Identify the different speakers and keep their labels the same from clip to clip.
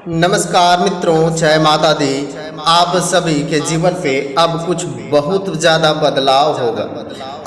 Speaker 1: नमस्कार मित्रों, जय माता दी। आप सभी के जीवन पे अब कुछ बहुत ज़्यादा बदलाव होगा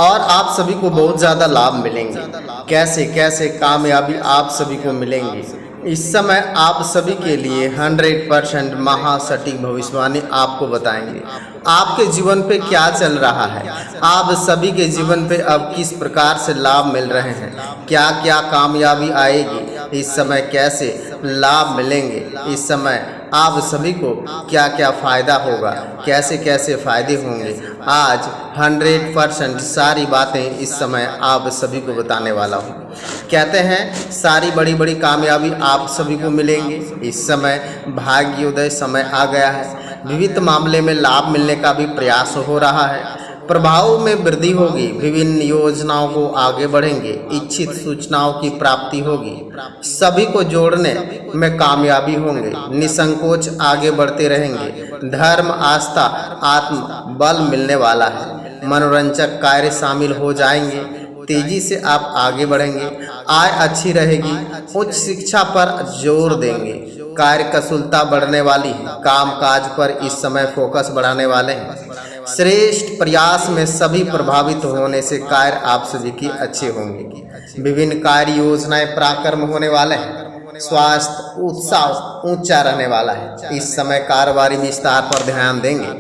Speaker 1: और आप सभी को बहुत ज़्यादा लाभ मिलेंगे। कैसे कैसे कामयाबी आप सभी को मिलेंगे, इस समय आप सभी के लिए 100% महासटीक भविष्यवाणी आपको बताएंगे। आपके जीवन पे क्या चल रहा है, आप सभी के जीवन पे अब किस प्रकार से लाभ मिल रहे हैं, क्या क्या कामयाबी आएगी, इस समय कैसे लाभ मिलेंगे, इस समय आप सभी को क्या क्या फ़ायदा होगा, कैसे कैसे फ़ायदे होंगे, आज 100% सारी बातें इस समय आप सभी को बताने वाला हूँ। कहते हैं सारी बड़ी बड़ी कामयाबी आप सभी को मिलेंगे। इस समय भाग्योदय समय आ गया है, विविध मामले में लाभ मिलने का भी प्रयास हो रहा है, प्रभाव में वृद्धि होगी, विभिन्न योजनाओं को आगे बढ़ेंगे, इच्छित सूचनाओं की प्राप्ति होगी, सभी को जोड़ने में कामयाबी होंगे, निसंकोच आगे बढ़ते रहेंगे, धर्म आस्था आत्म बल मिलने वाला है, मनोरंजक कार्य शामिल हो जाएंगे, तेजी से आप आगे बढ़ेंगे, आय अच्छी रहेगी, उच्च शिक्षा पर जोर देंगे, कार्य कुशलता बढ़ने वाली है, काम काज पर इस समय फोकस बढ़ाने वाले हैं, श्रेष्ठ प्रयास में सभी प्रभावित होने से कार्य आप सभी की अच्छे होंगे, विभिन्न कार्य योजनाएं पराक्रम होने वाले हैं, स्वास्थ्य उत्साह ऊंचा रहने वाला है, इस समय कारोबारी विस्तार पर ध्यान देंगे,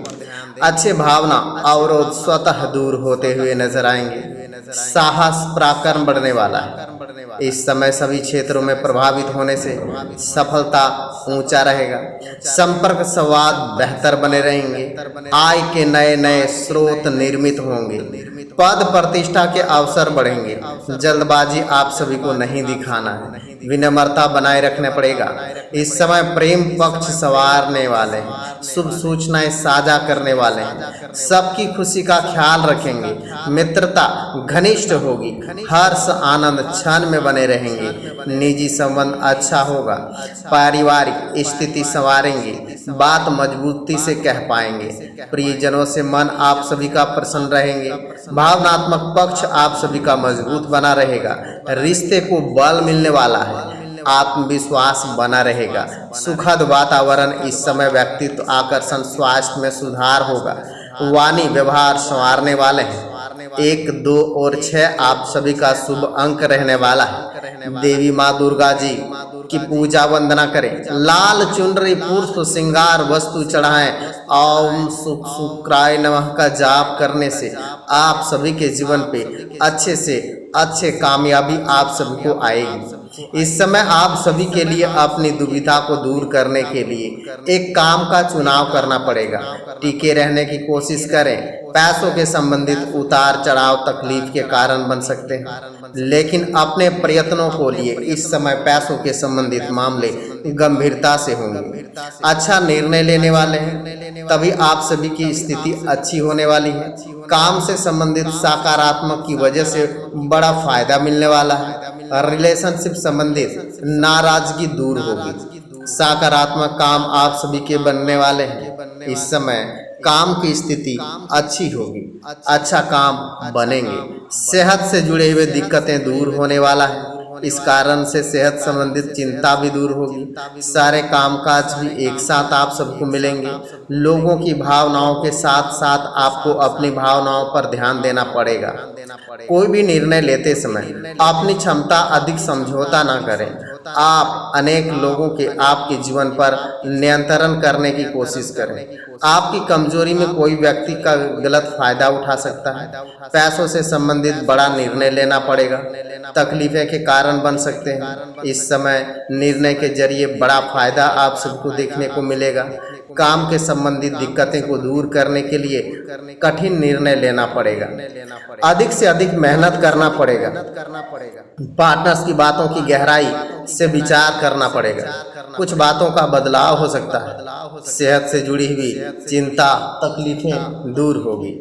Speaker 1: अच्छे भावना अवरोध स्वतः दूर होते हुए नजर आएंगे, साहस पराक्रम बढ़ने वाला है, इस समय सभी क्षेत्रों में प्रभावित होने से सफलता ऊंचा रहेगा, संपर्क संवाद बेहतर बने रहेंगे, आय के नए नए स्रोत निर्मित होंगे, पद प्रतिष्ठा के अवसर बढ़ेंगे, जल्दबाजी आप सभी को नहीं दिखाना है, विनम्रता बनाए रखना पड़ेगा, इस समय प्रेम पक्ष संवारने वाले हैं, शुभ सूचनाएं साझा करने वाले हैं, सबकी खुशी का ख्याल रखेंगे, मित्रता घनिष्ठ होगी, हर्ष आनंद क्षण में बने रहेंगे, निजी संबंध अच्छा होगा, पारिवारिक स्थिति संवारेंगे, बात मजबूती से कह पाएंगे, प्रियजनों से मन आप सभी का प्रसन्न रहेंगे, भावनात्मक पक्ष आप सभी का मजबूत बना रहेगा, रिश्ते को बल मिलने वाला है, आत्मविश्वास बना रहेगा, सुखद वातावरण इस समय, व्यक्तित्व आकर्षण स्वास्थ्य में सुधार होगा, वाणी व्यवहार संवारने वाले हैं, 1, 2 और 6 आप सभी का शुभ अंक रहने वाला है, देवी माँ दुर्गा जी की पूजा वंदना करें, लाल चुनरी पुष्प श्रृंगार वस्तु चढ़ाएं, ओम शुक्राय नमः का जाप करने से आप सभी के जीवन पे अच्छे से अच्छे कामयाबी आप सभी को आएगी। इस समय आप सभी के लिए अपनी दुविधा को दूर करने के लिए एक काम का चुनाव करना पड़ेगा, टिके रहने की कोशिश करें, पैसों के संबंधित उतार चढ़ाव तकलीफ के कारण बन सकते हैं, लेकिन अपने प्रयत्नों को लिए इस समय पैसों के संबंधित मामले गंभीरता से होंगे, अच्छा निर्णय लेने वाले हैं, तभी आप सभी की स्थिति अच्छी होने वाली है, काम से संबंधित सकारात्मक की वजह से बड़ा फायदा मिलने वाला है, रिलेशनशिप संबंधित नाराजगी दूर होगी, सकारात्मक काम आप सभी के बनने वाले हैं, इस समय काम की स्थिति अच्छी होगी, अच्छा काम बनेंगे, सेहत से जुड़े हुए दिक्कतें दूर होने वाला है, इस कारण से सेहत संबंधित चिंता भी दूर होगी, सारे कामकाज भी एक साथ आप सबको मिलेंगे, लोगों की भावनाओं के साथ साथ आपको अपनी भावनाओं पर ध्यान देना पड़ेगा, कोई भी निर्णय लेते समय अपनी क्षमता अधिक समझौता ना करें, आप अनेक लोगों के आपके जीवन पर नियंत्रण करने की कोशिश करें, आपकी कमजोरी में कोई व्यक्ति का गलत फायदा उठा सकता है, पैसों से संबंधित बड़ा निर्णय लेना पड़ेगा, तकलीफें के कारण बन सकते हैं, इस समय निर्णय के जरिए बड़ा फायदा आप सबको देखने को मिलेगा, काम के संबंधित दिक्कतें को दूर करने के लिए कठिन निर्णय लेना पड़ेगा, अधिक से अधिक मेहनत करना पड़ेगा, पार्टनर्स की बातों की गहराई से विचार करना पड़ेगा, कुछ बातों का बदलाव हो सकता है, सेहत से जुड़ी हुई चिंता तकलीफें दूर होगी,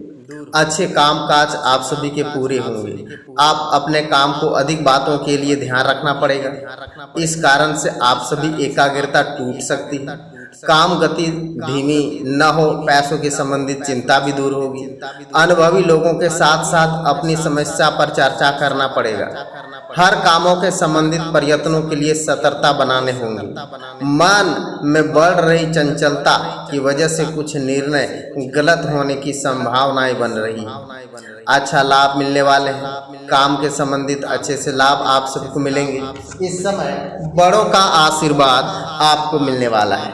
Speaker 1: अच्छे काम काज आप सभी के पूरे होंगे, आप अपने काम को अधिक बातों के लिए ध्यान रखना पड़ेगा, इस कारण से आप सभी एकाग्रता टूट सकती है, काम गति धीमी न हो, पैसों के संबंधित चिंता भी दूर होगी, अनुभवी लोगों के साथ साथ अपनी समस्या पर चर्चा करना पड़ेगा, हर कामों के संबंधित प्रयत्नों के लिए सतर्कता बनाने होंगे। मन में बढ़ रही चंचलता की वजह से कुछ निर्णय गलत होने की संभावनाएं बन रही है। अच्छा लाभ मिलने वाले हैं। काम के संबंधित अच्छे से लाभ आप सबको मिलेंगे। इस समय बड़ों का आशीर्वाद आपको मिलने वाला है।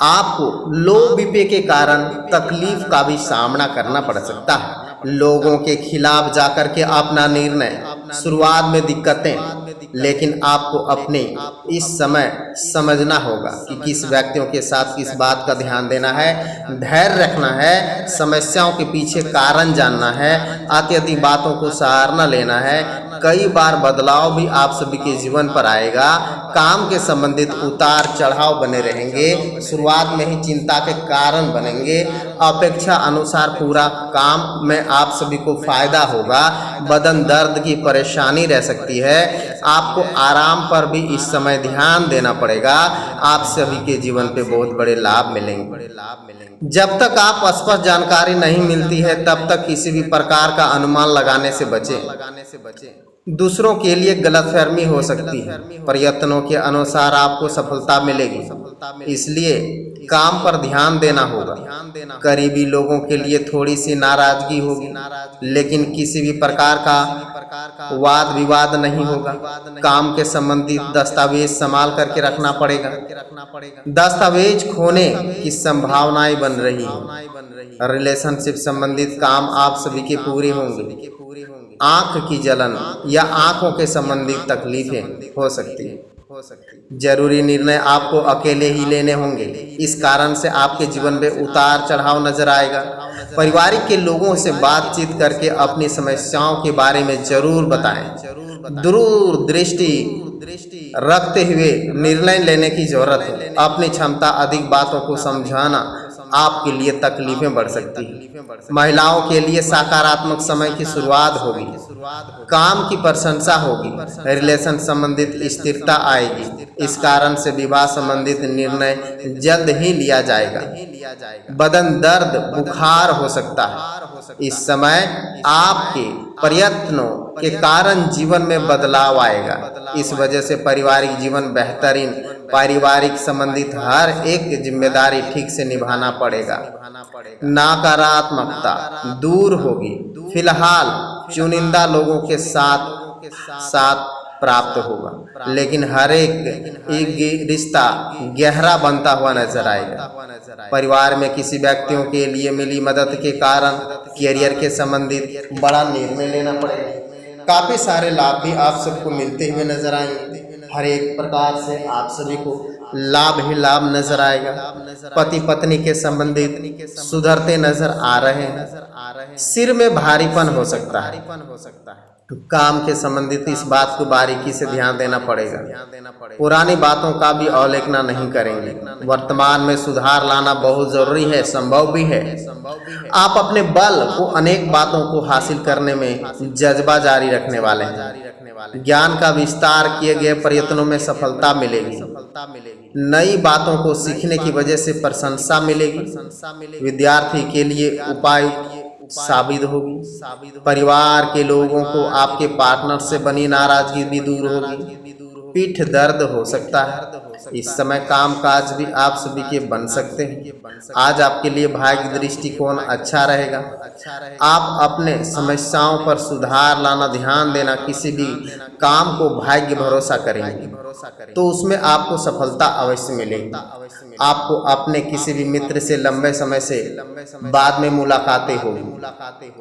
Speaker 1: आपको लो बीपी के कारण तकलीफ का भी सामना करना पड़ सकता है। लोगों के खिलाफ जाकर के अपना निर्णय, शुरुआत में दिक्कतें, लेकिन आपको अपने इस समय समझना होगा कि किस व्यक्तियों के साथ किस बात का ध्यान देना है, धैर्य रखना है, समस्याओं के पीछे कारण जानना है, अत्यधिक बातों को सहारना लेना है। कई बार बदलाव भी आप सभी के जीवन पर आएगा। काम के संबंधित उतार चढ़ाव बने रहेंगे। शुरुआत में ही चिंता के कारण बनेंगे। अपेक्षा अनुसार पूरा काम में आप सभी को फायदा होगा। बदन दर्द की परेशानी रह सकती है। आपको आराम पर भी इस समय ध्यान देना पड़ेगा। आप सभी के जीवन पे बहुत बड़े लाभ मिलेंगे। जब तक आप स्पष्ट जानकारी नहीं मिलती है तब तक किसी भी प्रकार का अनुमान लगाने से बचें। दूसरों के लिए गलतफहमी हो सकती है। प्रयत्नों के अनुसार आपको सफलता मिलेगी, इसलिए काम पर ध्यान देना होगा। करीबी लोगों के लिए थोड़ी सी नाराजगी होगी, लेकिन किसी भी प्रकार का वाद विवाद नहीं होगा। काम के संबंधित दस्तावेज संभाल करके रखना पड़ेगा। दस्तावेज खोने की संभावनाएं बन रही है। रिलेशनशिप संबंधित काम आप सभी के पूरे होंगे। आंख की जलन या आंखों के संबंधित तकलीफें हो सकती है। जरूरी निर्णय आपको अकेले ही लेने होंगे। इस कारण से आपके जीवन में उतार चढ़ाव नजर आएगा। परिवार के लोगों से बातचीत करके अपनी समस्याओं के बारे में जरूर बताएं। दूरदृष्टि रखते हुए निर्णय लेने की जरूरत है। अपनी क्षमता अधिक बातों को समझाना आपके लिए तकलीफें बढ़ सकती है। महिलाओं के लिए सकारात्मक समय की शुरुआत होगी। काम की प्रशंसा होगी। रिलेशन संबंधित स्थिरता आएगी। इस कारण से विवाह संबंधित निर्णय जल्द ही लिया जाएगा। बदन दर्द बुखार हो सकता है। इस समय आपके प्रयत्नों के कारण जीवन में बदलाव आएगा। इस वजह से पारिवारिक जीवन बेहतरीन। पारिवारिक संबंधित हर एक जिम्मेदारी ठीक से निभाना पड़ेगा। नकारात्मकता दूर होगी। फिलहाल चुनिंदा लोगों के साथ प्राप्त होगा, लेकिन हर एक रिश्ता गहरा बनता हुआ नजर आएगा। परिवार में किसी व्यक्तियों के लिए मिली मदद के कारण करियर के संबंधित बड़ा निर्णय लेना पड़ेगा। काफी सारे लाभ भी आप सबको मिलते हुए नजर आएंगे। हर एक प्रकार से आप सभी को लाभ ही लाभ नजर आएगा। पति पत्नी के संबंधित सुधरते नजर आ रहे हैं। सिर में भारीपन हो सकता है। काम के संबंधित इस बात को बारीकी से ध्यान देना पड़ेगा। पुरानी बातों का भी अवहेलना नहीं करेंगे। वर्तमान में सुधार लाना बहुत जरूरी है, संभव भी है। आप अपने बल को अनेक बातों को हासिल करने में जज्बा जारी रखने वाले हैं। ज्ञान का विस्तार किए गए प्रयत्नों में सफलता मिलेगी। नई बातों को सीखने की वजह से प्रशंसा मिलेगी। विद्यार्थी के लिए उपाय साबित होगी। परिवार के लोगों को आपके पार्टनर से बनी नाराजगी भी दूर होगी। पीठ दर्द हो सकता है। इस समय काम काज भी आप सभी के बन सकते हैं। आज आपके लिए भाग्य दृष्टिकोण अच्छा रहेगा। आप अपने समस्याओं पर सुधार लाना, ध्यान देना। किसी भी काम को भाग्य भरोसा करेंगे तो उसमें आपको सफलता अवश्य मिलेगी। आपको अपने किसी भी मित्र से लंबे समय से बाद में मुलाकातें होगी।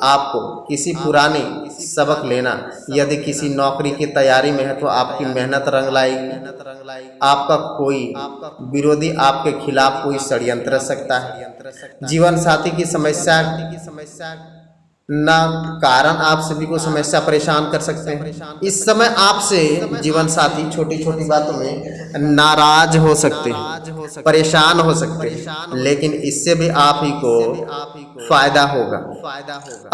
Speaker 1: आपको किसी पुरानी सबक लेना। यदि किसी नौकरी की तैयारी में है तो आपकी मेहनत रंग लाएगी। आपका कोई विरोधी आपके खिलाफ कोई षड्यंत्र रच सकता है। जीवन साथी की समस्या न कारण आप सभी को समस्या परेशान कर सकते हैं। इस समय आपसे जीवन साथी छोटी छोटी बातों में नाराज हो सकते हैं, परेशान हो सकते हैं, लेकिन इससे भी आप ही को फायदा होगा।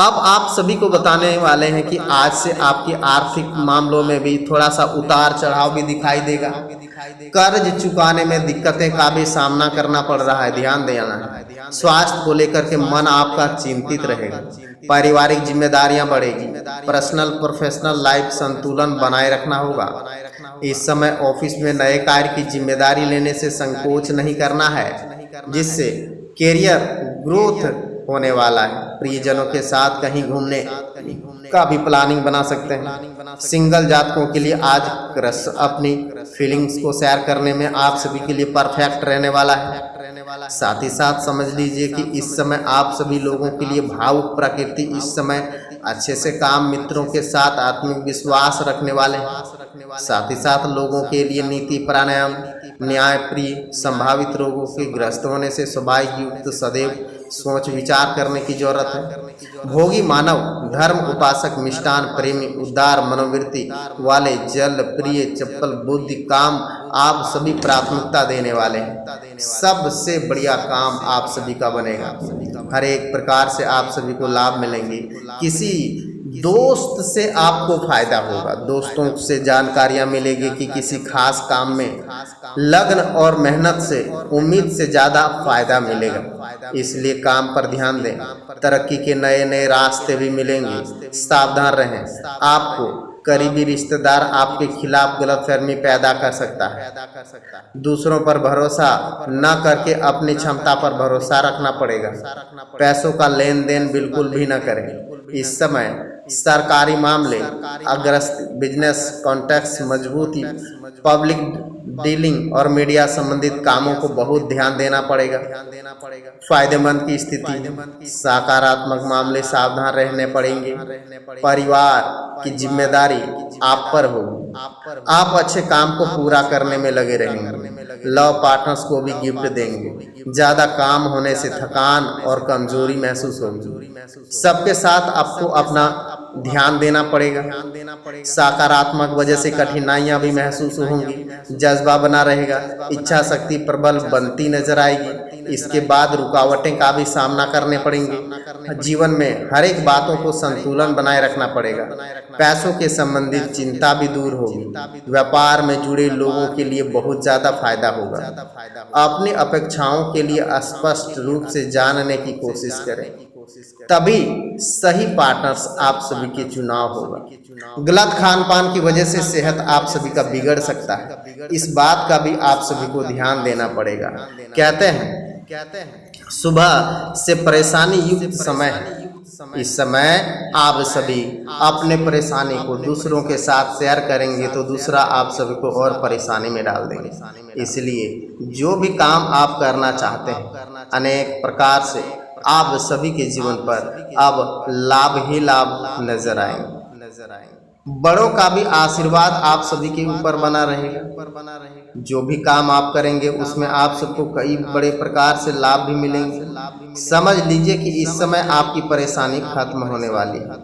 Speaker 1: अब आप सभी को बताने वाले हैं कि आज से आपके आर्थिक मामलों में भी थोड़ा सा उतार चढ़ाव भी दिखाई देगा। कर्ज चुकाने में दिक्कतें का भी सामना करना पड़ रहा है, ध्यान देना है। स्वास्थ्य को लेकर के मन आपका चिंतित रहेगा। पारिवारिक जिम्मेदारियां बढ़ेगी। पर्सनल प्रोफेशनल लाइफ संतुलन बनाए रखना होगा। इस समय ऑफिस में नए कार्य की जिम्मेदारी लेने से संकोच नहीं करना है, जिससे कैरियर ग्रोथ होने वाला है। प्रियजनों के साथ कहीं घूमने का भी प्लानिंग बना सकते हैं। सिंगल जातकों के लिए आज क्रश अपनी फीलिंग्स को शेयर करने में आप सभी के लिए परफेक्ट रहने वाला है। साथ ही साथ समझ लीजिए कि इस समय आप सभी लोगों के लिए भावुक प्रकृति इस समय अच्छे से काम, मित्रों के साथ आत्मिक विश्वास रखने वाले हैं। साथ ही साथ लोगों के लिए नीति प्राणायाम, न्याय प्रिय, संभावित रोगों के ग्रस्त होने से स्वाभाविक युक्त सदैव सोच विचार करने की जरूरत है। भोगी मानव, धर्म उपासक, मिष्टान प्रेमी, उदार मनोवृत्ति वाले, जल प्रिय, चप्पल बुद्धि काम आप सभी प्राथमिकता देने वाले हैं। सबसे बढ़िया काम आप सभी का बनेगा। हर एक प्रकार से आप सभी को लाभ मिलेंगे। किसी दोस्त से आपको फायदा होगा। दोस्तों से जानकारियां मिलेगी कि किसी खास काम में लगन और मेहनत से उम्मीद से ज़्यादा फायदा मिलेगा, इसलिए काम पर ध्यान दें। तरक्की के नए नए रास्ते भी मिलेंगे। सावधान रहें, आपको करीबी रिश्तेदार आपके खिलाफ गलतफहमी पैदा कर सकता है। दूसरों पर भरोसा न करके अपनी क्षमता पर भरोसा रखना पड़ेगा। पैसों का लेन देन बिल्कुल भी न करें। इस समय सरकारी मामले अग्रस्त, बिजनेस कॉन्टैक्ट्स मजबूती, पब्लिक डीलिंग और मीडिया संबंधित कामों को बहुत ध्यान देना पड़ेगा। फायदेमंद की स्थिति, सकारात्मक मामले सावधान रहने पड़ेंगे। परिवार की जिम्मेदारी आप पर होगी। आप अच्छे काम को पूरा करने में लगे रहेंगे। लव पार्टनर्स को भी गिफ्ट देंगे। ज्यादा काम होने से थकान और कमजोरी महसूस होगी। सबके साथ आपको अपना ध्यान देना पड़ेगा। सकारात्मक वजह से कठिनाइयां भी महसूस होंगी। जज्बा बना रहेगा। इच्छा शक्ति प्रबल बनती नजर आएगी। इसके बाद रुकावटें का भी सामना करने पड़ेंगे। जीवन में हर एक बातों को संतुलन बनाए रखना पड़ेगा। पैसों के संबंधित चिंता भी दूर होगी। व्यापार में जुड़े लोगों के लिए बहुत ज्यादा फायदा होगा। अपनी अपेक्षाओं के लिए स्पष्ट रूप से जानने की कोशिश करें, तभी सही पार्टनर्स आप सभी के चुनाव होगा। गलत खान पान की वजह से सेहत आप सभी का बिगड़ सकता है। इस बात का भी आप सभी को ध्यान देना पड़ेगा। कहते हैं सुबह से परेशानी युक्त समय है। इस समय आप सभी अपने परेशानी को दूसरों के साथ शेयर करेंगे तो दूसरा आप सभी को और परेशानी में डाल देंगे। इसलिए जो भी काम आप करना चाहते हैं, अनेक प्रकार से आप सभी के जीवन पर अब लाभ ही लाभ नजर आएंगे। बड़ों का भी आशीर्वाद आप सभी के ऊपर बना रहेगा। जो भी काम आप करेंगे उसमें आप सबको कई बड़े प्रकार से लाभ भी मिलेंगे। समझ लीजिए कि इस समय आपकी परेशानी खत्म होने वाली है।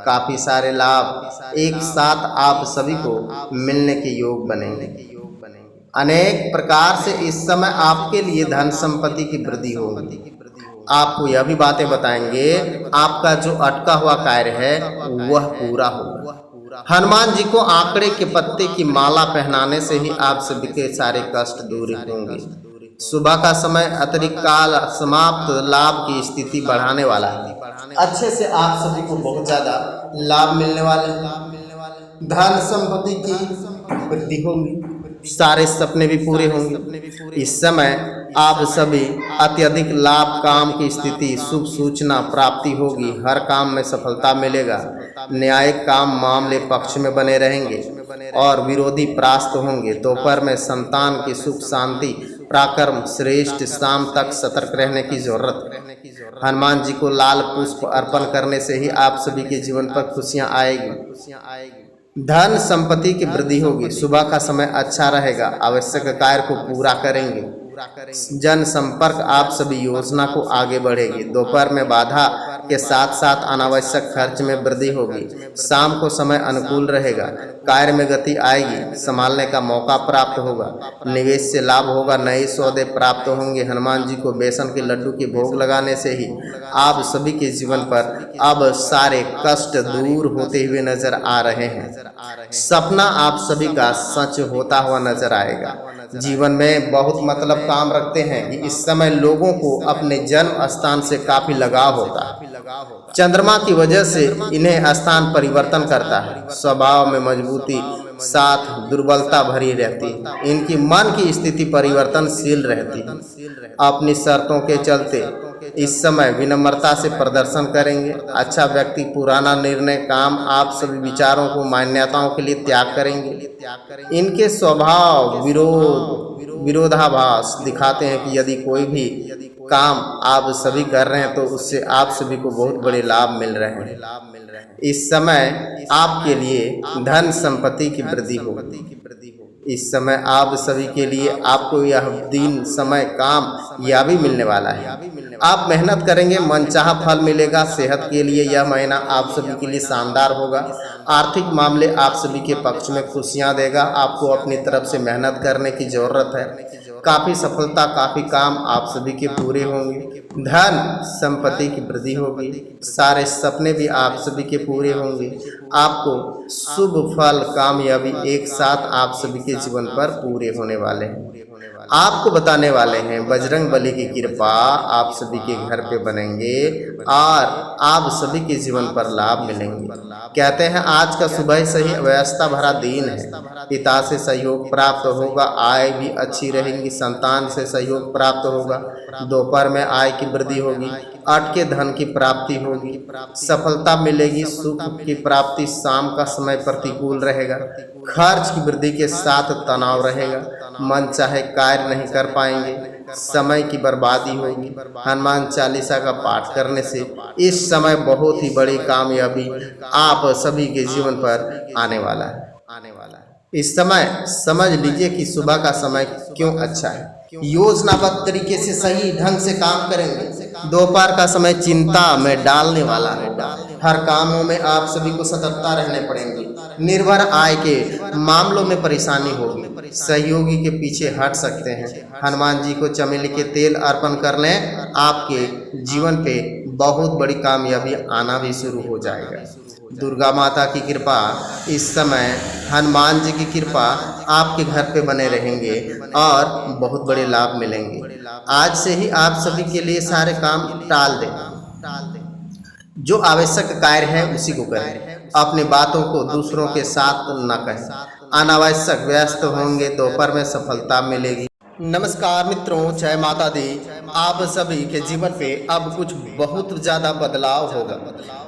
Speaker 1: काफी सारे लाभ एक साथ आप सभी को मिलने के योग बनेंगे। अनेक प्रकार से इस समय आपके लिए धन संपत्ति की वृद्धि होगी। आपको यह भी बातें बताएंगे, आपका जो अटका हुआ कार्य है वह पूरा होगा। हनुमान जी को आंकड़े के पत्ते की माला पहनाने से ही आप सभी के सारे कष्ट दूर होंगे। सुबह का समय अतिरिक्त काल समाप्त, लाभ की स्थिति बढ़ाने वाला है। अच्छे से आप सभी को बहुत ज्यादा लाभ मिलने वाले हैं। धन संपत्ति की वृद्धि होगी। सारे सपने भी पूरे होंगे। इस समय आप सभी अत्यधिक लाभ, काम की स्थिति, शुभ सूचना प्राप्ति होगी। हर काम में सफलता मिलेगा। न्यायिक काम मामले पक्ष में बने रहेंगे और विरोधी परास्त होंगे। दोपहर में संतान की सुख शांति पराक्रम श्रेष्ठ। शाम तक सतर्क रहने की जरूरत। हनुमान जी को लाल पुष्प अर्पण करने से ही आप सभी के जीवन पर खुशियां आएगी। धन संपत्ति की वृद्धि होगी। सुबह का समय अच्छा रहेगा। आवश्यक कार्य को पूरा करेंगे। जन संपर्क आप सभी योजना को आगे बढ़ेगी। दोपहर में बाधा के साथ साथ अनावश्यक खर्च में वृद्धि होगी। शाम को समय अनुकूल रहेगा। कार्य में गति आएगी। संभालने का मौका प्राप्त होगा। निवेश से लाभ होगा। नए सौदे प्राप्त होंगे। हनुमान जी को बेसन के लड्डू के भोग लगाने से ही आप सभी के जीवन पर अब सारे कष्ट दूर होते हुए नजर आ रहे हैं। सपना आप सभी का सच होता हुआ नजर आएगा। जीवन में बहुत मतलब काम रखते हैं कि इस समय लोगों को अपने जन्म स्थान से काफी लगाव होता है। चंद्रमा की वजह से इन्हें स्थान परिवर्तन करता है। स्वभाव में मजबूती साथ दुर्बलता भरी रहती है। इनकी मन की स्थिति परिवर्तनशील रहती है। अपनी शर्तों के चलते इस समय विनम्रता से प्रदर्शन करेंगे। अच्छा व्यक्ति पुराना निर्णय काम आप सभी विचारों को मान्यताओं के लिए त्याग करेंगे। इनके स्वभाव विरोधाभास दिखाते हैं कि यदि कोई भी काम आप सभी कर रहे हैं तो उससे आप सभी को बहुत बड़े लाभ मिल रहे हैं। इस समय आपके लिए धन संपत्ति की वृद्धि होगी। इस समय आप सभी के लिए आपको यह दिन समय काम यह भी मिलने वाला है। आप मेहनत करेंगे, मनचाहा फल मिलेगा। सेहत के लिए यह महीना आप सभी के लिए शानदार होगा। आर्थिक मामले आप सभी के पक्ष में खुशियां देगा। आपको अपनी तरफ से मेहनत करने की जरूरत है। काफी सफलता, काफी काम आप सभी के पूरे होंगे। धन संपत्ति की वृद्धि होगी। सारे सपने भी आप सभी के पूरे होंगे। आपको शुभ फल कामयाबी एक साथ आप सभी के जीवन पर पूरे होने वाले हैं। आपको बताने वाले हैं बजरंग बली की कृपा आप सभी के घर पे बनेंगे और आप सभी के जीवन पर लाभ मिलेंगे। कहते हैं आज का सुबह से ही व्यवस्था भरा दिन है। पिता से सहयोग प्राप्त होगा, आय भी अच्छी रहेगी। संतान से सहयोग प्राप्त होगा। दोपहर में आय की वृद्धि होगी। अटके धन की प्राप्ति होगी। सफलता मिलेगी। सुख की प्राप्ति। शाम का समय प्रतिकूल रहेगा। खर्च की वृद्धि के साथ तनाव रहेगा। मन चाहे कार्य नहीं कर पाएंगे। समय की बर्बादी होगी। हनुमान चालीसा का पाठ करने से इस समय बहुत ही बड़ी कामयाबी आप सभी के जीवन पर आने वाला है। इस समय समझ लीजिए कि सुबह का समय क्यों अच्छा है। योजनाबद्ध तरीके से सही ढंग से काम करेंगे। दोपहर का समय चिंता में डालने वाला है। हर कामों में आप सभी को सतर्कता रहने पड़ेंगे। निर्भर आय के मामलों में परेशानी होगी। सहयोगी के पीछे हट सकते हैं। हनुमान जी को चमेली के तेल अर्पण कर लें। आपके जीवन पे बहुत बड़ी कामयाबी आना भी शुरू हो जाएगा। दुर्गा माता की कृपा, इस समय हनुमान जी की कृपा आपके घर पे बने रहेंगे और बहुत बड़े लाभ मिलेंगे। आज से ही आप सभी के लिए सारे काम टाल दें। जो आवश्यक कार्य है उसी को करें। अपनी बातों को दूसरों के साथ न कहें। अनावश्यक व्यस्त होंगे। दोपहर में सफलता मिलेगी। नमस्कार मित्रों, जय माता दी। आप सभी के जीवन पे अब कुछ बहुत ज़्यादा बदलाव होगा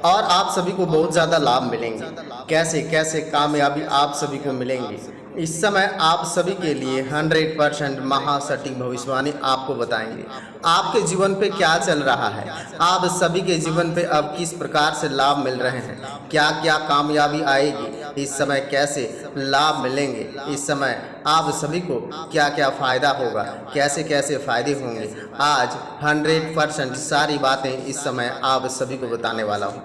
Speaker 1: और आप सभी को बहुत ज़्यादा लाभ मिलेंगे। कैसे कैसे कामयाबी आप सभी को मिलेंगे, इस समय आप सभी के लिए 100% महासटीक भविष्यवाणी आपको बताएंगे। आपके जीवन पे क्या चल रहा है, आप सभी के जीवन पे अब किस प्रकार से लाभ मिल रहे हैं, क्या क्या कामयाबी आएगी, इस समय कैसे लाभ मिलेंगे, इस समय आप सभी को क्या क्या फ़ायदा होगा, कैसे कैसे फ़ायदे होंगे। आज 100% सारी बातें इस समय आप सभी को बताने वाला हूँ।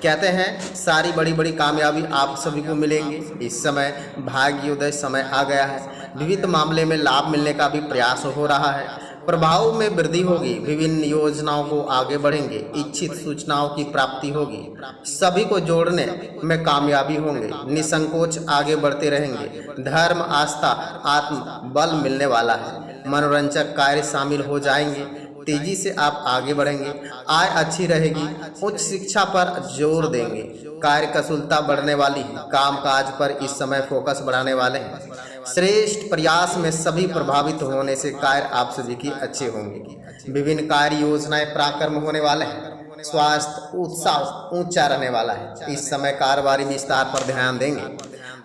Speaker 1: कहते हैं सारी बड़ी बड़ी कामयाबी आप सभी को मिलेंगे। इस समय भाग्योदय समय आ गया है। विविध मामले में लाभ मिलने का भी प्रयास हो रहा है। प्रभाव में वृद्धि होगी। विभिन्न योजनाओं को आगे बढ़ेंगे। इच्छित सूचनाओं की प्राप्ति होगी। सभी को जोड़ने में कामयाबी होंगे। निसंकोच आगे बढ़ते रहेंगे। धर्म, आस्था, आत्म बल मिलने वाला है। मनोरंजक कार्य शामिल हो जाएंगे। तेजी से आप आगे बढ़ेंगे। आय अच्छी रहेगी। उच्च शिक्षा पर जोर देंगे। कार्य कुशलता बढ़ने वाली है। काम काज पर इस समय फोकस बढ़ाने वाले हैं। श्रेष्ठ प्रयास में सभी प्रभावित होने से कार्य आप सभी की अच्छे होंगे। विभिन्न कार्य योजनाएं पराक्रम होने वाले हैं। स्वास्थ्य उत्साह ऊंचा रहने वाला है। इस समय कारोबारी विस्तार पर ध्यान देंगे।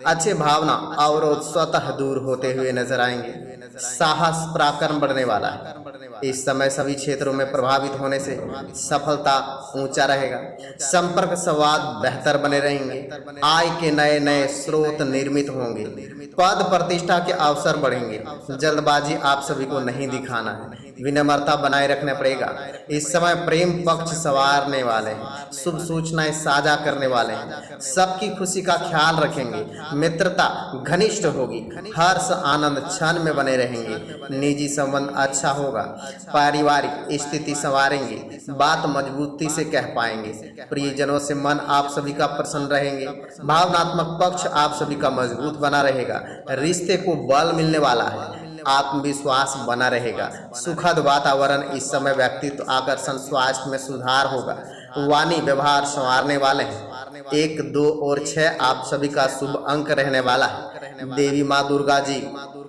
Speaker 1: अच्छे भावना अवरोध स्वतः दूर होते हुए नजर आएंगे। साहस पराक्रम बढ़ने वाला है। इस समय सभी क्षेत्रों में प्रभावित होने से सफलता ऊंचा रहेगा। संपर्क संवाद बेहतर बने रहेंगे। आय के नए नए स्रोत निर्मित होंगे। पद प्रतिष्ठा के अवसर बढ़ेंगे। जल्दबाजी आप सभी को नहीं दिखाना है। विनम्रता बनाए रखना पड़ेगा। इस समय प्रेम पक्ष संवारने वाले हैं। शुभ सूचनाएं साझा करने वाले हैं। सबकी खुशी का ख्याल रखेंगे। मित्रता घनिष्ठ होगी। हर्ष आनंद क्षण में बने रहेंगे। निजी संबंध अच्छा होगा। पारिवारिक स्थिति संवारेंगे। बात मजबूती से कह पाएंगे। प्रियजनों से मन आप सभी का प्रसन्न रहेंगे। भावनात्मक पक्ष आप सभी का मजबूत बना रहेगा। रिश्ते को बल मिलने वाला है। आत्मविश्वास बना रहेगा। सुखद वातावरण इस समय, व्यक्तित्व आकर्षण, स्वास्थ्य में सुधार होगा। वाणी व्यवहार संवारने वाले हैं। 1, 2 और 6 आप सभी का शुभ अंक रहने वाला है। देवी माँ दुर्गा जी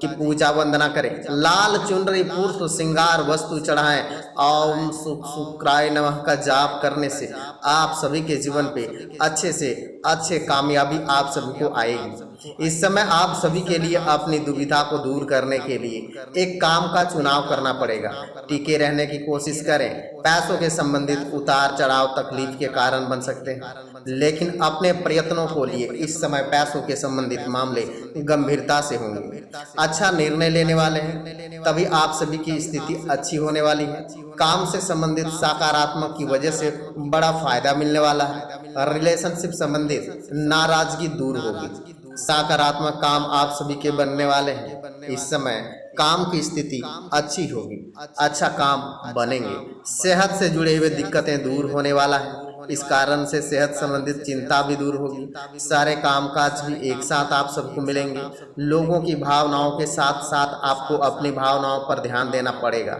Speaker 1: की पूजा वंदना करें। लाल चुनरी पुष्प श्रृंगार वस्तु चढ़ाएं। ओम शुक्राय नमः का जाप करने से आप सभी के जीवन पे अच्छे से अच्छे कामयाबी आप सभी को आएगी। इस समय आप सभी के लिए अपनी दुविधा को दूर करने के लिए एक काम का चुनाव करना पड़ेगा। टिके रहने की कोशिश करें। पैसों के संबंधित उतार चढ़ाव तकलीफ के कारण बन सकते हैं, लेकिन अपने प्रयत्नों को लिए इस समय पैसों के संबंधित मामले गंभीरता से होंगे। अच्छा निर्णय लेने वाले हैं, तभी आप सभी की स्थिति अच्छी होने वाली है। काम से संबंधित सकारात्मक की वजह से बड़ा फायदा मिलने वाला है। रिलेशनशिप संबंधित नाराजगी दूर होगी। सकारात्मक काम आप सभी के बनने वाले हैं। इस समय काम की स्थिति अच्छी होगी, अच्छा काम बनेंगे। सेहत से जुड़े हुए दिक्कतें दूर होने वाला है। इस कारण से सेहत संबंधित चिंता भी दूर होगी। सारे कामकाज भी एक साथ आप सबको मिलेंगे। लोगों की भावनाओं के साथ साथ आपको अपनी भावनाओं पर ध्यान देना पड़ेगा।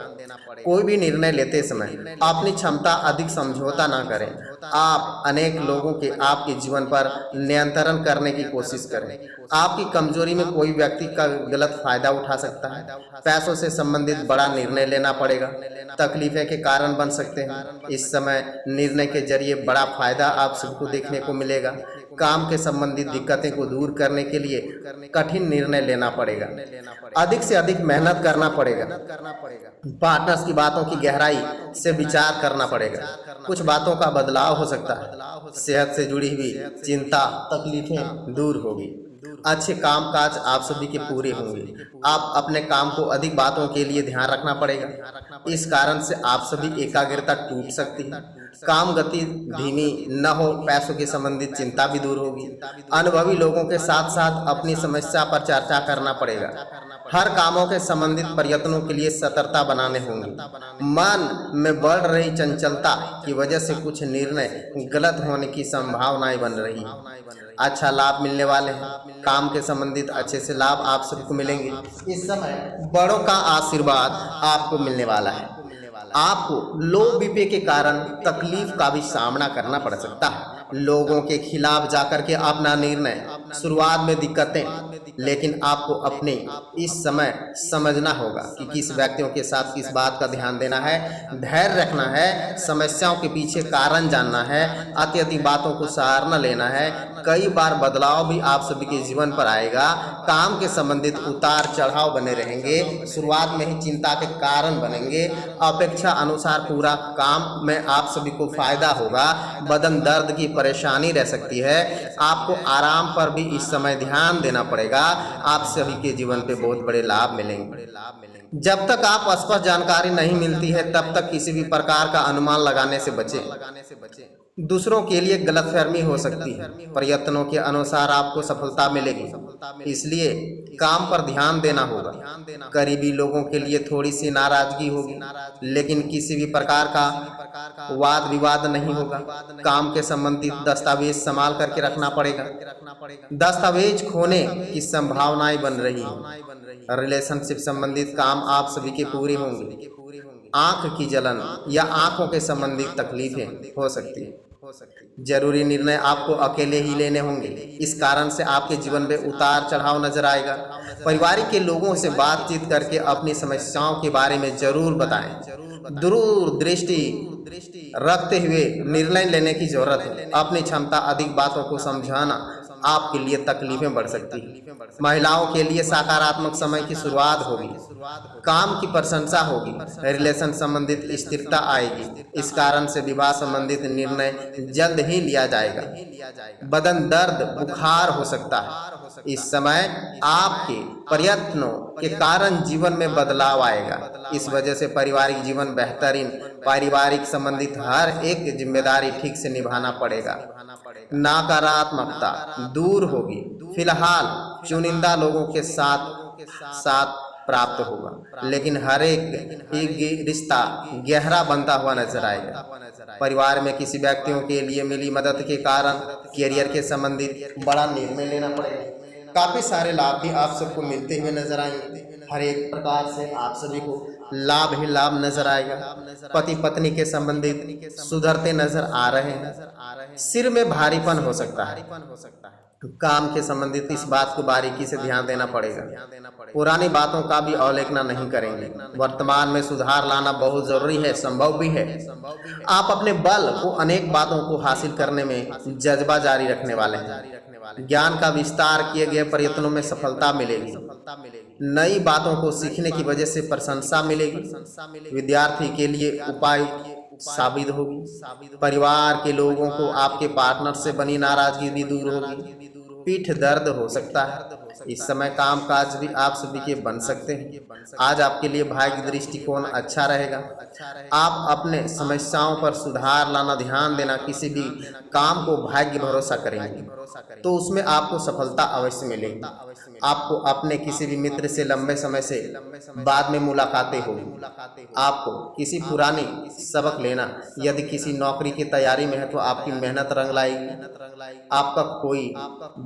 Speaker 1: कोई भी निर्णय लेते समय अपनी क्षमता अधिक समझौता ना करें। आप अनेक लोगों के आपके जीवन पर नियंत्रण करने की कोशिश करें। आपकी कमजोरी में कोई व्यक्ति का गलत फायदा उठा सकता है। पैसों से संबंधित बड़ा निर्णय लेना पड़ेगा। तकलीफें के कारण बन सकते हैं। इस समय निर्णय के जरिए बड़ा फायदा आप सबको देखने को मिलेगा। काम के संबंधित दिक्कतें को दूर करने के लिए कठिन निर्णय लेना पड़ेगा। अधिक से अधिक मेहनत करना पड़ेगा। पार्टनर्स की बातों की गहराई से विचार करना पड़ेगा। कुछ बातों का बदलाव हो सकता है। सेहत से जुड़ी हुई चिंता तकलीफें दूर होगी। अच्छे कामकाज आप सभी के पूरे होंगे। आप अपने काम को अधिक बातों के लिए ध्यान रखना पड़ेगा। इस कारण से आप सभी एकाग्रता टूट सकती है। काम गति धीमी न हो। पैसों के संबंधित चिंता भी दूर होगी। अनुभवी लोगों के साथ साथ अपनी समस्या पर चर्चा करना पड़ेगा। हर कामों के संबंधित प्रयत्नों के लिए सतर्कता बनाने होंगे। मन में बढ़ रही चंचलता की वजह से कुछ निर्णय गलत होने की संभावनाएं बन रही है। अच्छा लाभ मिलने वाले हैं। काम के संबंधित अच्छे से लाभ आप सबको मिलेंगे। इस समय बड़ों का आशीर्वाद आपको मिलने वाला है। आपको लो बीपी के कारण तकलीफ का भी सामना करना पड़ सकता है। लोगों के खिलाफ जाकर के अपना निर्णय, शुरुआत में दिक्कतें, लेकिन आपको अपने इस समय समझना होगा कि किस व्यक्तियों के साथ किस बात का ध्यान देना है। धैर्य रखना है। समस्याओं के पीछे कारण जानना है। अत्यधिक बातों को सहारा लेना है। कई बार बदलाव भी आप सभी के जीवन पर आएगा। काम के संबंधित उतार चढ़ाव बने रहेंगे। शुरुआत में ही चिंता के कारण बनेंगे। अपेक्षा अनुसार पूरा काम में आप सभी को फायदा होगा। बदन दर्द की परेशानी रह सकती है। आपको आराम पर भी इस समय ध्यान देना पड़ेगा। आप सभी के जीवन पे बहुत बड़े लाभ मिलेंगे। जब तक आप स्पष्ट जानकारी नहीं मिलती है तब तक किसी भी प्रकार का अनुमान लगाने से बचें। दूसरों के लिए गलतफहमी हो सकती है। प्रयत्नों के अनुसार आपको सफलता मिलेगी, इसलिए काम पर ध्यान देना होगा। करीबी लोगों के लिए थोड़ी सी नाराजगी होगी, लेकिन किसी भी प्रकार का वाद विवाद नहीं होगा। काम के संबंधित दस्तावेज संभाल करके रखना पड़ेगा। दस्तावेज खोने की संभावनाएं बन रही है। रिलेशनशिप संबंधित काम आप सभी के पूरे होंगे। आंख की जलन या आंखों के संबंधित तकलीफें हो सकती है। जरूरी निर्णय आपको अकेले ही लेने होंगे। इस कारण से आपके जीवन में उतार चढ़ाव नजर आएगा। पारिवारिक के लोगों से बातचीत करके अपनी समस्याओं के बारे में जरूर बताएं। दूरदृष्टि रखते हुए निर्णय लेने की जरूरत है। अपनी क्षमता अधिक बातों को समझाना आपके लिए तकलीफें बढ़ सकती है। महिलाओं के लिए सकारात्मक समय की शुरुआत होगी। काम की प्रशंसा होगी। रिलेशन संबंधित स्थिरता आएगी। इस कारण से विवाह संबंधित निर्णय जल्द ही लिया जाएगा। बदन दर्द बुखार हो सकता है। इस समय आपके प्रयत्नों के कारण जीवन में बदलाव आएगा। इस वजह से पारिवारिक जीवन बेहतरीन। पारिवारिक संबंधित हर एक जिम्मेदारी ठीक से निभाना पड़ेगा। नकारात्मकता दूर होगी। फिलहाल चुनिंदा लोगों के साथ प्राप्त होगा, लेकिन हर एक रिश्ता गहरा बनता हुआ नजर आएगा। परिवार में किसी व्यक्तियों के लिए मिली मदद के कारण करियर के संबंधित बड़ा निर्णय लेना पड़ेगा। काफी सारे लाभ भी आप सबको मिलते हुए नजर आएंगे। हर एक प्रकार से आप सभी को लाभ ही लाभ नजर आएगा। पति पत्नी के संबंधित सुधरते नजर आ रहे हैं। सिर में भारीपन हो सकता है। काम के संबंधित इस बात को बारीकी से ध्यान देना पड़ेगा। पुरानी बातों का भी अवहेलना नहीं करेंगे। वर्तमान में सुधार लाना बहुत जरूरी है, संभव भी है। आप अपने बल को अनेक बातों को हासिल करने में जज्बा जारी रखने वाले हैं। ज्ञान का विस्तार किए गए प्रयत्नों में सफलता मिलेगी। नई बातों को सीखने की वजह से प्रशंसा मिलेगी। विद्यार्थी के लिए उपाय साबित होगी। परिवार के लोगों को आपके पार्टनर से बनी नाराजगी भी दूर होगी। पीठ दर्द हो सकता है। इस समय काम काज भी आप सभी के बन सकते हैं। आज आपके लिए भाग्य दृष्टिकोण अच्छा रहेगा। आप अपने समस्याओं पर सुधार लाना, ध्यान देना। किसी भी काम को भाग्य भरोसा करेंगे तो उसमें आपको सफलता अवश्य मिलेगी। आपको अपने किसी भी मित्र से लंबे समय से बाद में मुलाकातें होगी। आपको किसी पुरानी सबक लेना। यदि किसी नौकरी की तैयारी में है तो आपकी मेहनत रंग लाएगी। आपका कोई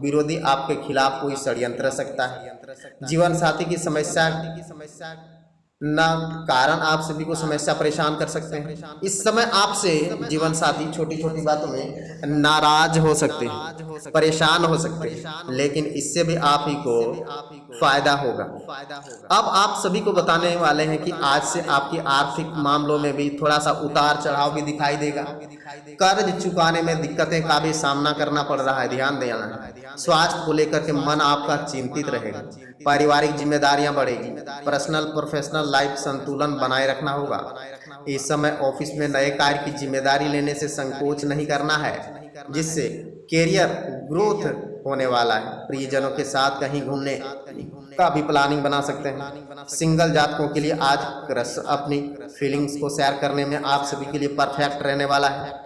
Speaker 1: विरोधी आपके खिलाफ कोई षड्यंत्र सकता है। जीवन साथी की समस्या ना कारण आप सभी को समस्या परेशान कर सकते हैं। इस समय आपसे जीवन साथी छोटी छोटी बातों में नाराज हो सकते हैं, परेशान हो सकते हैं, लेकिन इससे भी आप ही को फायदा होगा। अब आप सभी को बताने वाले हैं कि आज से आपकी आर्थिक मामलों में भी थोड़ा सा उतार चढ़ाव भी दिखाई देगा। कर्ज चुकाने में दिक्कतें का भी सामना करना पड़ रहा है, ध्यान देना है। स्वास्थ्य को लेकर के मन आपका चिंतित रहेगा। पारिवारिक जिम्मेदारियां बढ़ेगी। पर्सनल प्रोफेशनल लाइफ संतुलन बनाए रखना होगा। इस समय ऑफिस में नए कार्य की जिम्मेदारी लेने से संकोच नहीं करना है, जिससे कैरियर ग्रोथ होने वाला है। प्रियजनों के साथ कहीं घूमने का भी प्लानिंग बना सकते हैं। सिंगल जातकों के लिए आज क्रश अपनी फीलिंग्स को शेयर करने में आप सभी के लिए परफेक्ट रहने वाला है।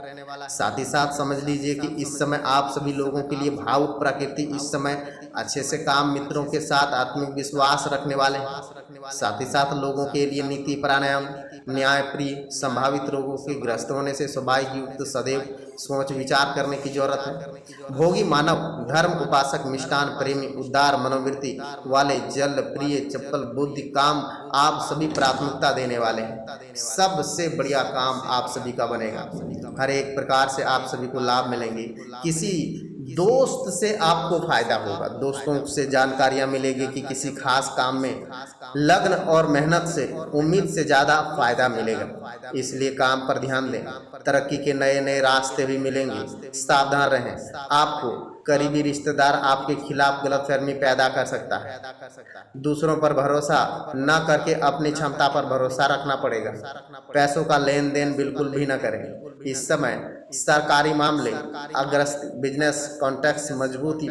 Speaker 1: साथ ही साथ समझ लीजिए कि इस समय आप सभी लोगों के लिए भावुक प्रकृति इस समय अच्छे से काम, मित्रों के साथ आत्मिक विश्वास रखने वाले हैं। साथ ही साथ लोगों के लिए नीति प्राणायाम, न्याय प्रिय, संभावित रोगों के ग्रस्त होने से स्वाभाविक युक्त सदैव सोच विचार करने की जरूरत है। भोगी मानव, धर्म उपासक, मिष्ठान प्रेमी, उदार मनोवृत्ति वाले, जल प्रिय, चप्पल बुद्धि काम आप सभी प्राथमिकता देने वाले हैं। सबसे बढ़िया काम आप सभी का बनेगा। हर एक प्रकार से आप सभी को लाभ मिलेंगे। किसी दोस्त से आपको फायदा होगा। दोस्तों से जानकारियां मिलेगी कि किसी खास काम में लगन और मेहनत से उम्मीद से ज्यादा फायदा मिलेगा, इसलिए काम पर ध्यान दें। तरक्की के नए नए रास्ते भी मिलेंगे, सावधान रहें। आपको करीबी रिश्तेदार आपके खिलाफ गलतफहमी पैदा कर सकता है। दूसरों पर भरोसा न करके अपनी क्षमता पर भरोसा रखना पड़ेगा। पैसों का लेन देन बिल्कुल भी न करें। इस समय सरकारी मामले, अग्रस्त, बिजनेस कॉन्टैक्ट्स मजबूती,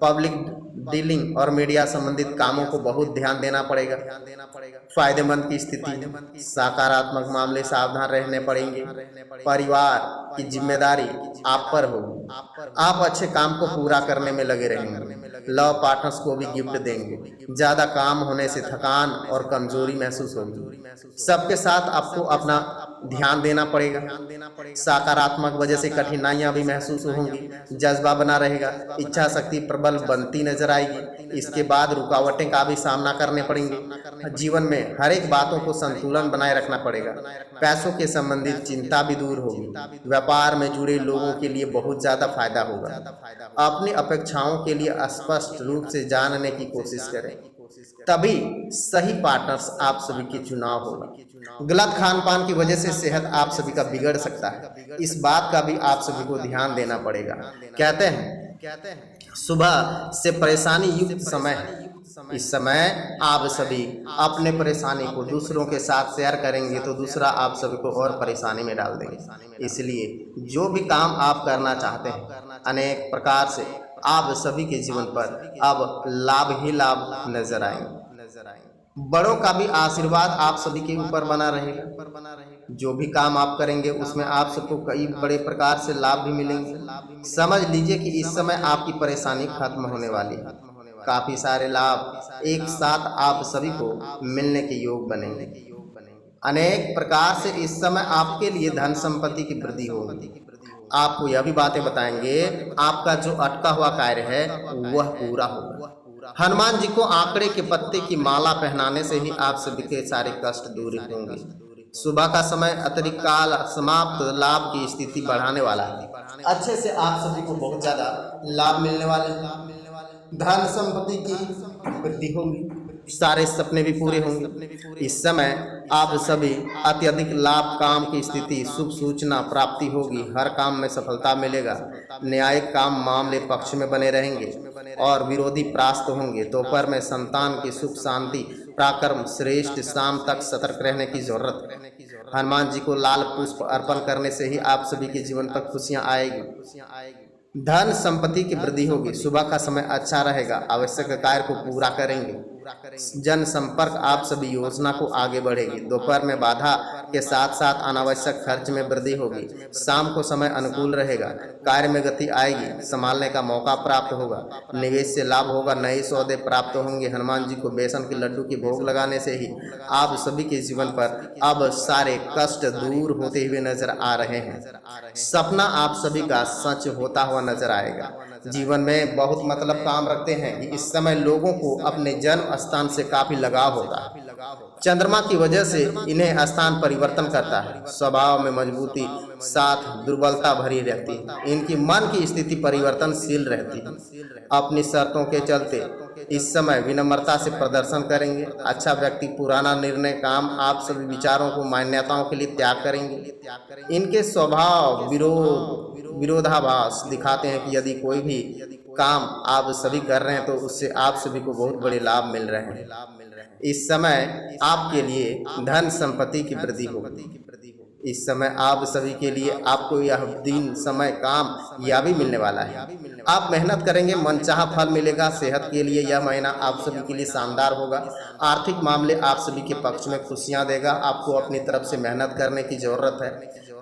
Speaker 1: पब्लिक डीलिंग और मीडिया संबंधित कामों को बहुत ध्यान देना पड़ेगा। फायदेमंद की स्थिति, सकारात्मक मामले सावधान रहने पड़ेंगे। परिवार की जिम्मेदारी आप पर होगी। आप अच्छे काम को पूरा करने में लगे रहेंगे। लव पार्टनर्स को भी गिफ्ट देंगे। ज्यादा काम होने से थकान और कमजोरी महसूस होगी। सबके साथ आपको अपना ध्यान देना पड़ेगा। सकारात्मक वजह से कठिनाइयां भी महसूस होंगी। जज्बा बना रहेगा। इच्छा शक्ति प्रबल बनती नजर आएगी। इसके बाद रुकावटें का भी सामना करने पड़ेंगे। जीवन में हर एक बातों को संतुलन बनाए रखना पड़ेगा। पैसों के संबंधित चिंता भी दूर होगी। व्यापार में जुड़े लोगों के लिए बहुत ज्यादा फायदा होगा। अपनी अपेक्षाओं के लिए स्पष्ट रूप से जानने की कोशिश करें, तभी सही पार्टनर्स आप सभी के चुनाव होगा। गलत खान पान की वजह से सेहत आप सभी का बिगड़ सकता है। इस बात का भी आप सभी को ध्यान देना पड़ेगा। कहते हैं सुबह से परेशानी युक्त समय है। इस समय आप सभी अपने परेशानी को दूसरों के साथ शेयर करेंगे तो दूसरा आप सभी को और परेशानी में डाल देंगे। इसलिए जो भी काम आप करना चाहते हैं, अनेक प्रकार से आप सभी के जीवन पर अब लाभ ही लाभ नजर आएंगे। बड़ों का भी आशीर्वाद आप सभी के ऊपर बना रहेगा। जो भी काम आप करेंगे उसमें आप सबको कई बड़े प्रकार से लाभ भी मिलेंगे। समझ लीजिए कि इस समय आपकी परेशानी खत्म होने वाली है। काफी सारे लाभ एक साथ आप सभी को मिलने के योग बनेंगे। अनेक प्रकार से इस समय आपके लिए धन संपत्ति की वृद्धि होगी। आपको यह भी बातें बताएंगे, आपका जो अटका हुआ कार्य है वह पूरा होगा। हनुमान जी को आंकड़े के पत्ते की माला पहनाने से ही आप सभी के सारे कष्ट दूर होंगे। सुबह का समय अतिरिक्त काल समाप्त, लाभ की स्थिति बढ़ाने वाला है। अच्छे से आप सभी को बहुत ज्यादा लाभ मिलने वाले हैं। धन संपत्ति की वृद्धि होगी, सारे सपने भी पूरे होंगे। इस समय आप सभी अत्यधिक लाभ, काम की स्थिति, शुभ सूचना प्राप्ति होगी। हर काम में सफलता मिलेगा। न्यायिक काम मामले पक्ष में बने रहेंगे और विरोधी परास्त होंगे। दोपहर में संतान की सुख शांति पराक्रम श्रेष्ठ। शाम तक सतर्क रहने की जरूरत है। हनुमान जी को लाल पुष्प अर्पण करने से ही आप सभी के जीवन पर खुशियां आएगी। धन संपत्ति की वृद्धि होगी। सुबह का समय अच्छा रहेगा, आवश्यक कार्य को पूरा करेंगे। जन संपर्क आप सभी योजना को आगे बढ़ेगी। दोपहर में बाधा के साथ साथ अनावश्यक खर्च में वृद्धि होगी। शाम को समय अनुकूल रहेगा, कार्य में गति आएगी, संभालने का मौका प्राप्त होगा, निवेश से लाभ होगा, नए सौदे प्राप्त होंगे। हनुमान जी को बेसन के लड्डू की भोग लगाने से ही आप सभी के जीवन पर अब सारे कष्ट दूर होते हुए नजर आ रहे हैं। सपना आप सभी का सच होता हुआ नजर आएगा। जीवन में बहुत मतलब काम रखते हैं कि इस समय लोगों को अपने जन्म स्थान से काफी लगाव होता है। चंद्रमा की वजह से इन्हें स्थान परिवर्तन करता है। स्वभाव में मजबूती साथ दुर्बलता भरी रहती है। इनकी मन की स्थिति परिवर्तनशील रहती है। अपनी शर्तों के चलते इस समय विनम्रता से प्रदर्शन करेंगे। अच्छा व्यक्ति पुराना निर्णय काम आप सभी विचारों को मान्यताओं के लिए त्याग करेंगे। इनके स्वभाव विरोधाभास दिखाते हैं कि यदि कोई भी काम आप सभी कर रहे हैं तो उससे आप सभी को बहुत बड़े लाभ मिल रहे हैं। इस समय आपके लिए धन संपत्ति की वृद्धि होगी। इस समय आप सभी के लिए आपको यह दिन समय काम यह भी मिलने वाला है। आप मेहनत करेंगे, मनचाहा फल मिलेगा। सेहत के लिए यह महीना आप सभी के लिए शानदार होगा। आर्थिक मामले आप सभी के पक्ष में खुशियां देगा। आपको अपनी तरफ से मेहनत करने की जरूरत है।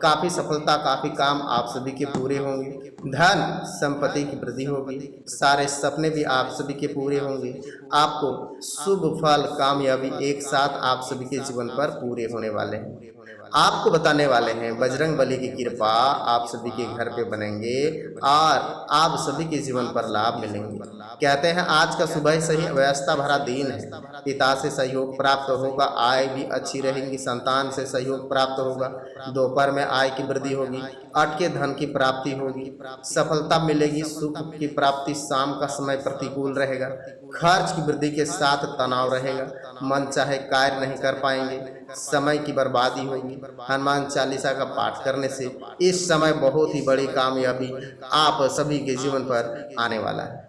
Speaker 1: काफी सफलता, काफी काम आप सभी के पूरे होंगे। धन संपत्ति की वृद्धि होगी। सारे सपने भी आप सभी के पूरे होंगे। आपको शुभ फल, कामयाबी एक साथ आप सभी के जीवन पर पूरे होने वाले हैं। आपको बताने वाले हैं बजरंग बली की कृपा आप सभी के घर पे बनेंगे और आप सभी के जीवन पर लाभ मिलेंगे। कहते हैं आज का सुबह से ही व्यवस्था भरा दिन है। पिता से सहयोग प्राप्त होगा, आय भी अच्छी रहेगी। संतान से सहयोग प्राप्त होगा। दोपहर में आय की वृद्धि होगी। अटके धन की प्राप्ति होगी। सफलता मिलेगी, सुख की प्राप्ति। शाम का समय प्रतिकूल रहेगा। खर्च की वृद्धि के साथ तनाव रहेगा। मन चाहे कार्य नहीं कर पाएंगे। समय की बर्बादी होगी। हनुमान चालीसा का पाठ करने से इस समय बहुत ही बड़ी कामयाबी आप सभी के जीवन पर आने वाला है।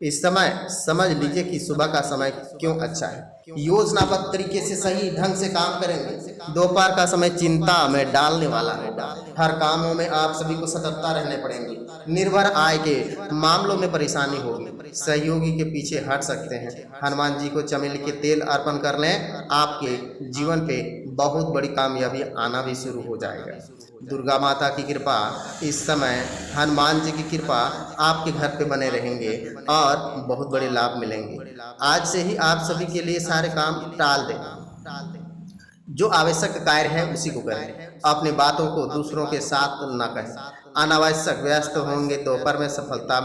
Speaker 1: इस समय समझ लीजिए कि सुबह का समय क्यों अच्छा है। योजनाबद्ध तरीके से सही ढंग से काम करेंगे। दोपहर का समय चिंता में डालने वाला है। हर कामों में आप सभी को सतर्कता रहने पड़ेंगे। निर्भर आय के मामलों में परेशानी होगी। सहयोगी के पीछे हट सकते हैं। हनुमान जी को चमेली के तेल अर्पण कर लें, आपके जीवन पे बहुत बड़ी कामयाबी आना भी शुरू हो जाएगा। दुर्गा माता की कृपा, इस समय हनुमान जी की कृपा आपके घर पे बने रहेंगे और बहुत बड़े लाभ मिलेंगे। आज से ही आप सभी के लिए सारे काम टाल दें। जो आवश्यक कार्य है उसी को करें। अपनी बातों को दूसरों के साथ न कहें। अनावश्यक व्यस्त होंगे। दोपहर में सफलता